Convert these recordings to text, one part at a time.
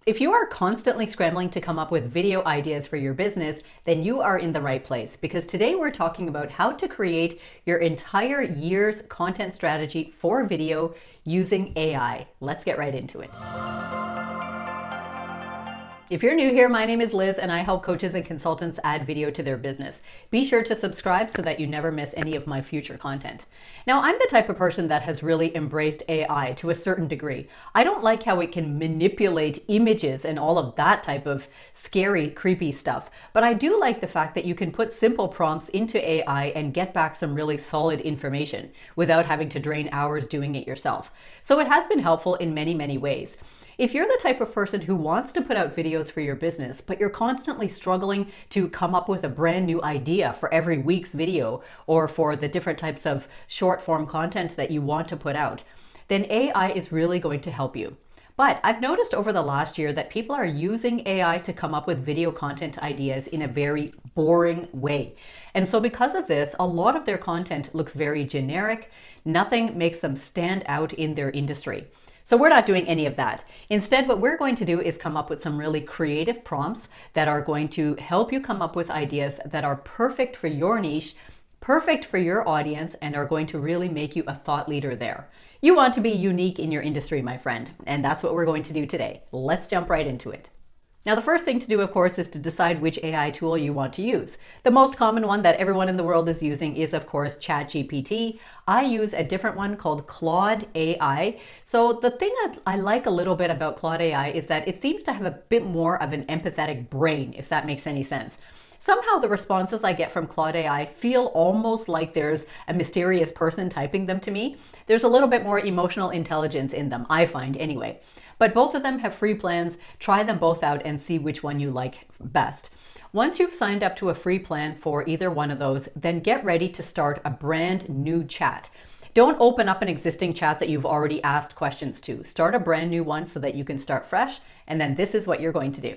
If you are constantly scrambling to come up with video ideas for your business, then you are in the right place because today we're talking about how to create your entire year's content strategy for video using AI. Let's get right into it. If you're new here, my name is Liz and I help coaches and consultants add video to their business. Be sure to subscribe so that you never miss any of my future content. Now, I'm the type of person that has really embraced AI to a certain degree. I don't like how it can manipulate images and all of that type of scary, creepy stuff. But I do like the fact that you can put simple prompts into AI and get back some really solid information without having to drain hours doing it yourself. So it has been helpful in many, many ways. If you're the type of person who wants to put out videos for your business, but you're constantly struggling to come up with a brand new idea for every week's video or for the different types of short form content that you want to put out, then AI is really going to help you. But I've noticed over the last year that people are using AI to come up with video content ideas in a very boring way. And so because of this, a lot of their content looks very generic. Nothing makes them stand out in their industry. So we're not doing any of that. Instead, what we're going to do is come up with some really creative prompts that are going to help you come up with ideas that are perfect for your niche, perfect for your audience, and are going to really make you a thought leader there. You want to be unique in your industry, my friend, and that's what we're going to do today. Let's jump right into it. Now, the first thing to do, of course, is to decide which AI tool you want to use. The most common one that everyone in the world is using is, of course, ChatGPT. I use a different one called Claude.ai. So the thing that I like a little bit about Claude.ai is that it seems to have a bit more of an empathetic brain, if that makes any sense. Somehow the responses I get from Claude.ai feel almost like there's a mysterious person typing them to me. There's a little bit more emotional intelligence in them, I find anyway. But both of them have free plans. Try them both out and see which one you like best. Once you've signed up to a free plan for either one of those, then get ready to start a brand new chat. Don't open up an existing chat that you've already asked questions to. Start a brand new one so that you can start fresh. And then this is what you're going to do.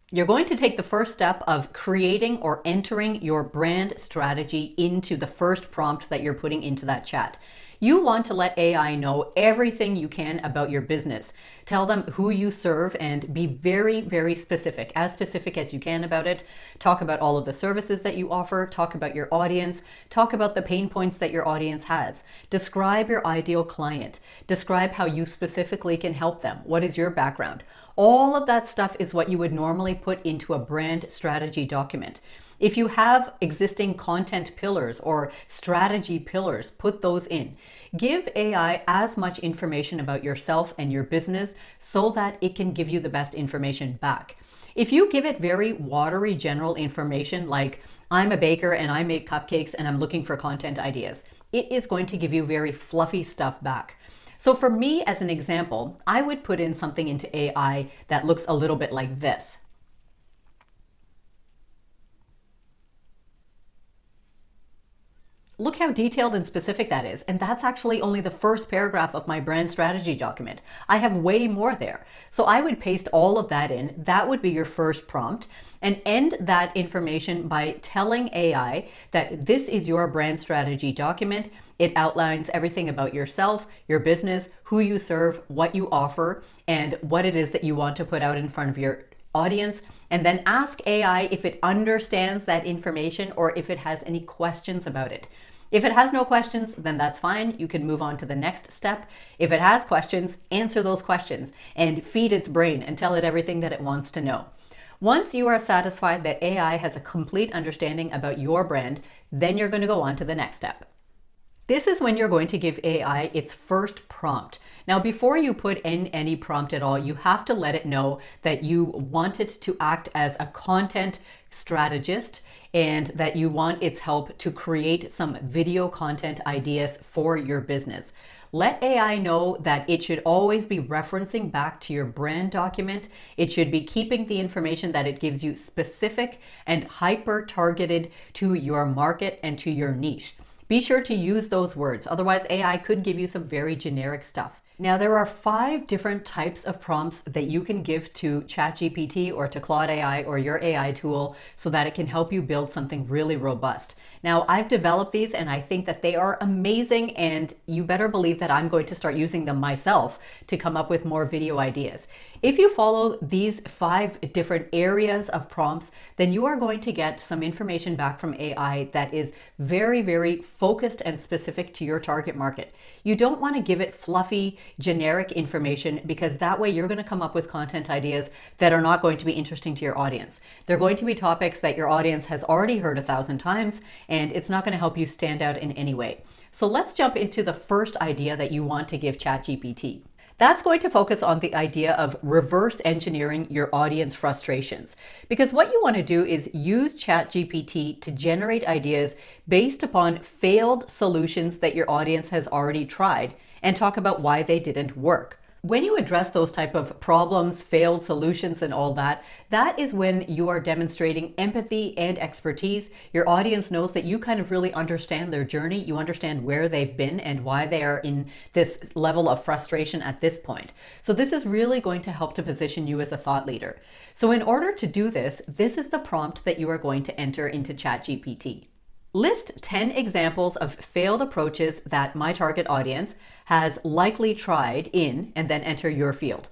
You're going to take the first step of creating or entering your brand strategy into the first prompt that you're putting into that chat. You want to let AI know everything you can about your business. Tell them who you serve and be very, very specific as you can about it. Talk about all of the services that you offer. Talk about your audience. Talk about the pain points that your audience has. Describe your ideal client. Describe how you specifically can help them. What is your background? All of that stuff is what you would normally put into a brand strategy document. If you have existing content pillars or strategy pillars, put those in. Give AI as much information about yourself and your business so that it can give you the best information back. If you give it very watery general information like, I'm a baker and I make cupcakes and I'm looking for content ideas, it is going to give you very fluffy stuff back. So for me, as an example, I would put in something into AI that looks a little bit like this. Look how detailed and specific that is. And that's actually only the first paragraph of my brand strategy document. I have way more there. So I would paste all of that in. That would be your first prompt, and end that information by telling AI that this is your brand strategy document. It outlines everything about yourself, your business, who you serve, what you offer, and what it is that you want to put out in front of your audience. And then ask AI if it understands that information or if it has any questions about it. If it has no questions, then that's fine. You can move on to the next step. If it has questions, answer those questions and feed its brain and tell it everything that it wants to know. Once you are satisfied that AI has a complete understanding about your brand, then you're going to go on to the next step. This is when you're going to give AI its first prompt. Now, before you put in any prompt at all, you have to let it know that you want it to act as a content strategist and that you want its help to create some video content ideas for your business. Let AI know that it should always be referencing back to your brand document. It should be keeping the information that it gives you specific and hyper targeted to your market and to your niche. Be sure to use those words, otherwise AI could give you some very generic stuff. Now, there are 5 different types of prompts that you can give to ChatGPT or to Claude AI or your AI tool so that it can help you build something really robust. Now, I've developed these and I think that they are amazing, and you better believe that I'm going to start using them myself to come up with more video ideas. If you follow these 5 different areas of prompts, then you are going to get some information back from AI that is very, very focused and specific to your target market. You don't want to give it fluffy, generic information, because that way you're going to come up with content ideas that are not going to be interesting to your audience. They're going to be topics that your audience has already heard 1,000 times, and it's not going to help you stand out in any way. So let's jump into the first idea that you want to give ChatGPT. That's going to focus on the idea of reverse engineering your audience frustrations. Because what you want to do is use ChatGPT to generate ideas based upon failed solutions that your audience has already tried and talk about why they didn't work. When you address those type of problems, failed solutions, and all that, that is when you are demonstrating empathy and expertise. Your audience knows that you kind of really understand their journey. You understand where they've been and why they are in this level of frustration at this point. So this is really going to help to position you as a thought leader. So in order to do this, this is the prompt that you are going to enter into ChatGPT. List 10 examples of failed approaches that my target audience has likely tried in, and then enter your field.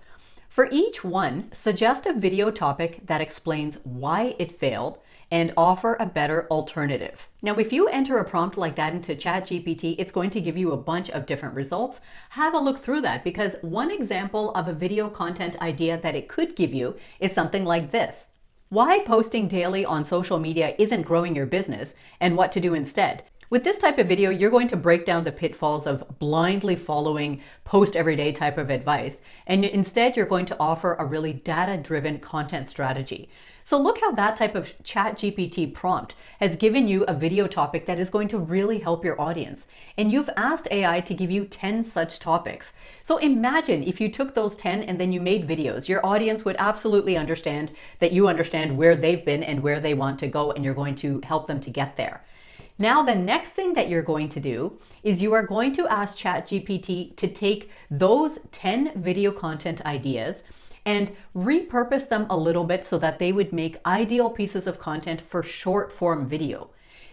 For each one, suggest a video topic that explains why it failed and offer a better alternative. Now, if you enter a prompt like that into ChatGPT, it's going to give you a bunch of different results. Have a look through that, because one example of a video content idea that it could give you is something like this: why posting daily on social media isn't growing your business and what to do instead. With this type of video, you're going to break down the pitfalls of blindly following post every day type of advice, and instead you're going to offer a really data-driven content strategy. So look how that type of ChatGPT prompt has given you a video topic that is going to really help your audience. And you've asked AI to give you 10 such topics. So imagine if you took those 10 and then you made videos. Your audience would absolutely understand that you understand where they've been and where they want to go, and you're going to help them to get there. Now, the next thing that you're going to do is you are going to ask ChatGPT to take those 10 video content ideas and repurpose them a little bit so that they would make ideal pieces of content for short form video.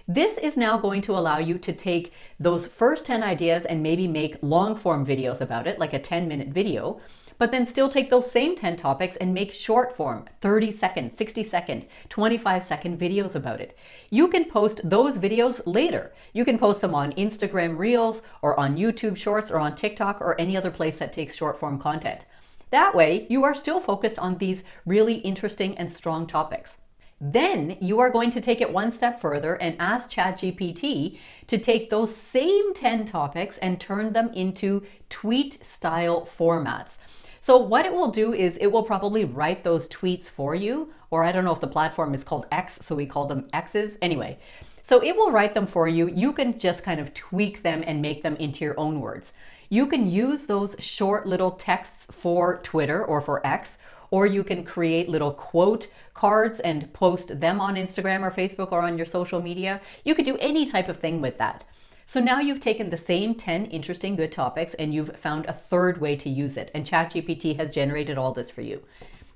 This is now going to allow you to take those first 10 ideas and maybe make long form videos about it, like a 10-minute video, but then still take those same 10 topics and make short form, 30-second, 60-second, 25-second videos about it. You can post those videos later. You can post them on Instagram Reels or on YouTube Shorts or on TikTok or any other place that takes short form content. That way, you are still focused on these really interesting and strong topics. Then you are going to take it one step further and ask ChatGPT to take those same 10 topics and turn them into tweet style formats. So what it will do is it will probably write those tweets for you, or I don't know if the platform is called X, so we call them X's. Anyway, so it will write them for you. You can just kind of tweak them and make them into your own words. You can use those short little texts for Twitter or for X, or you can create little quote cards and post them on Instagram or Facebook or on your social media. You could do any type of thing with that. So now you've taken the same 10 interesting good topics and you've found a third way to use it, and ChatGPT has generated all this for you.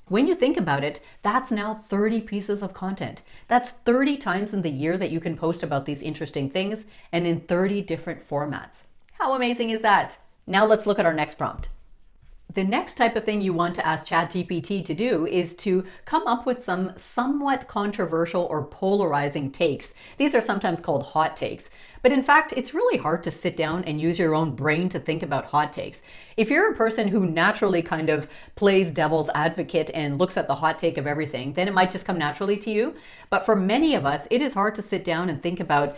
When you think about it, that's now 30 pieces of content. That's 30 times in the year that you can post about these interesting things, and in 30 different formats. How amazing is that? Now let's look at our next prompt. The next type of thing you want to ask ChatGPT to do is to come up with some somewhat controversial or polarizing takes. These are sometimes called hot takes. But in fact, it's really hard to sit down and use your own brain to think about hot takes. If you're a person who naturally kind of plays devil's advocate and looks at the hot take of everything, then it might just come naturally to you. But for many of us, it is hard to sit down and think about,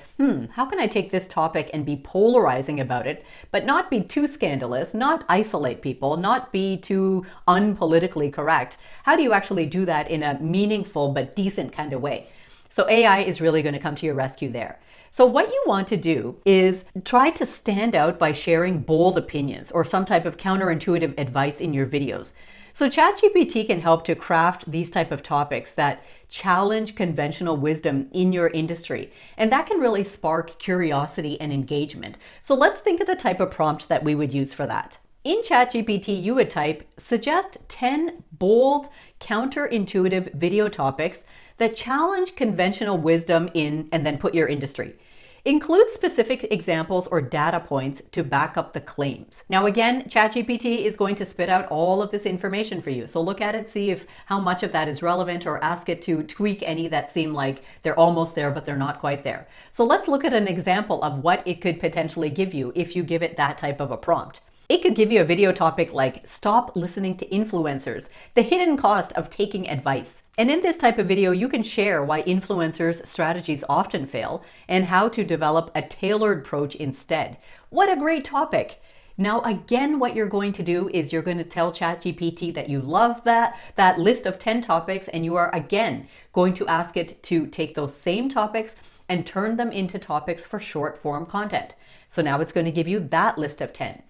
how can I take this topic and be polarizing about it, but not be too scandalous, not isolate people, not be too unpolitically correct? How do you actually do that in a meaningful but decent kind of way? So AI is really going to come to your rescue there. So what you want to do is try to stand out by sharing bold opinions or some type of counterintuitive advice in your videos. So ChatGPT can help to craft these type of topics that challenge conventional wisdom in your industry. And that can really spark curiosity and engagement. So let's think of the type of prompt that we would use for that. In ChatGPT, you would type, suggest 10 bold, counterintuitive video topics that challenge conventional wisdom in, and then put your industry. Include specific examples or data points to back up the claims. Now again, ChatGPT is going to spit out all of this information for you. So look at it, see if how much of that is relevant, or ask it to tweak any that seem like they're almost there, but they're not quite there. So let's look at an example of what it could potentially give you if you give it that type of a prompt. It could give you a video topic like "Stop listening to influencers, the hidden cost of taking advice." And in this type of video, you can share why influencers' strategies often fail and how to develop a tailored approach instead. What a great topic. Now, again, what you're going to do is you're going to tell ChatGPT that you love that list of 10 topics, and you are again going to ask it to take those same topics and turn them into topics for short form content. So now it's going to give you that list of 10.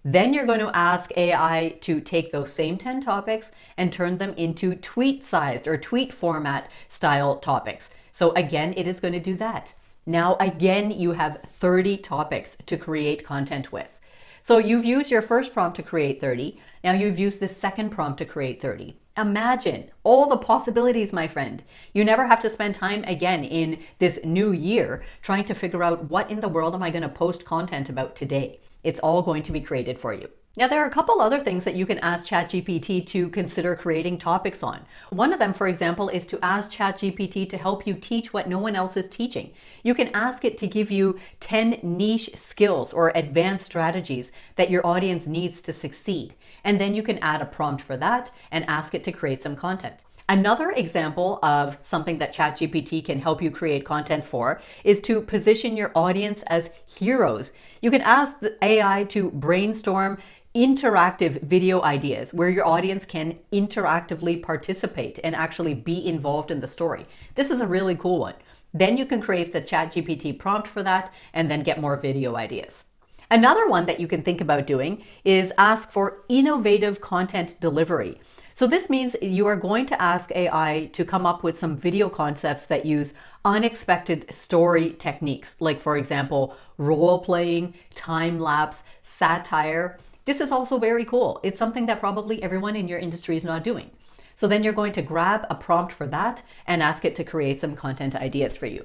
Then you're going to ask AI to take those same 10 topics and turn them into tweet-sized or tweet format style topics. So again, it is going to do that. Now, again, you have 30 topics to create content with. So you've used your first prompt to create 30. Now you've used the second prompt to create 30. Imagine all the possibilities, my friend. You never have to spend time again in this new year trying to figure out what in the world am I going to post content about today. It's all going to be created for you. Now, there are a couple other things that you can ask ChatGPT to consider creating topics on. One of them, for example, is to ask ChatGPT to help you teach what no one else is teaching. You can ask it to give you 10 niche skills or advanced strategies that your audience needs to succeed. And then you can add a prompt for that and ask it to create some content. Another example of something that ChatGPT can help you create content for is to position your audience as heroes. You can ask the AI to brainstorm interactive video ideas where your audience can interactively participate and actually be involved in the story. This is a really cool one. Then you can create the ChatGPT prompt for that and then get more video ideas. Another one that you can think about doing is ask for innovative content delivery. So this means you are going to ask AI to come up with some video concepts that use unexpected story techniques, like for example, role playing, time lapse, satire. This is also very cool. It's something that probably everyone in your industry is not doing. So then you're going to grab a prompt for that and ask it to create some content ideas for you.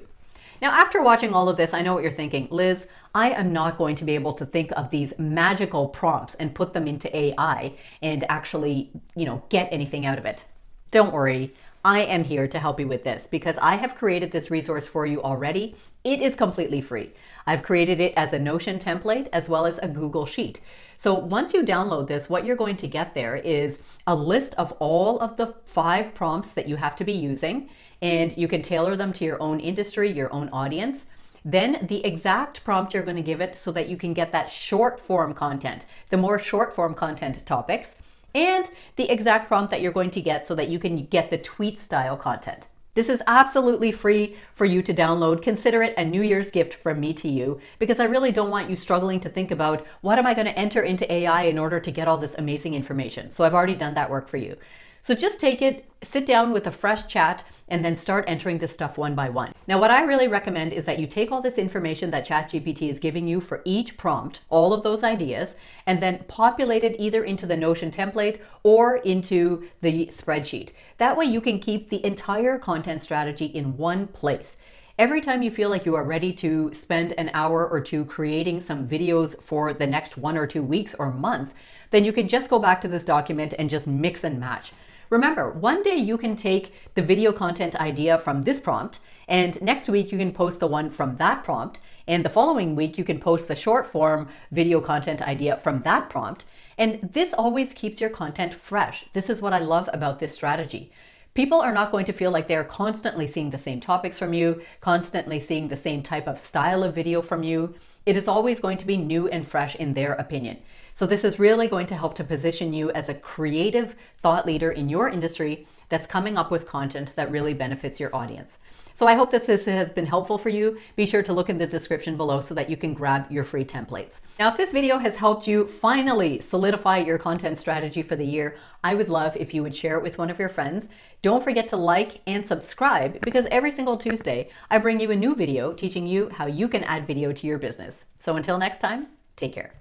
Now, after watching all of this, I know what you're thinking, Liz, I am not going to be able to think of these magical prompts and put them into AI and actually, get anything out of it. Don't worry. I am here to help you with this because I have created this resource for you already. It is completely free. I've created it as a Notion template as well as a Google Sheet. So once you download this, what you're going to get there is a list of all of the 5 prompts that you have to be using, and you can tailor them to your own industry, your own audience. Then the exact prompt you're going to give it so that you can get that short form content, the more short form content topics, and the exact prompt that you're going to get so that you can get the tweet style content. This is absolutely free for you to download. Consider it a New Year's gift from me to you, because I really don't want you struggling to think about what am I going to enter into AI in order to get all this amazing information. So I've already done that work for you. So just take it, sit down with a fresh chat, and then start entering this stuff one by one. Now, what I really recommend is that you take all this information that ChatGPT is giving you for each prompt, all of those ideas, and then populate it either into the Notion template or into the spreadsheet. That way you can keep the entire content strategy in one place. Every time you feel like you are ready to spend an hour or two creating some videos for the next 1 or 2 weeks or month, then you can just go back to this document and just mix and match. Remember, one day you can take the video content idea from this prompt, and next week you can post the one from that prompt, and the following week you can post the short form video content idea from that prompt, and this always keeps your content fresh. This is what I love about this strategy. People are not going to feel like they're constantly seeing the same topics from you, constantly seeing the same type of style of video from you. It is always going to be new and fresh in their opinion. So this is really going to help to position you as a creative thought leader in your industry that's coming up with content that really benefits your audience. So I hope that this has been helpful for you. Be sure to look in the description below so that you can grab your free templates. Now, if this video has helped you finally solidify your content strategy for the year, I would love if you would share it with one of your friends. Don't forget to like and subscribe, because every single Tuesday, I bring you a new video teaching you how you can add video to your business. So until next time, take care.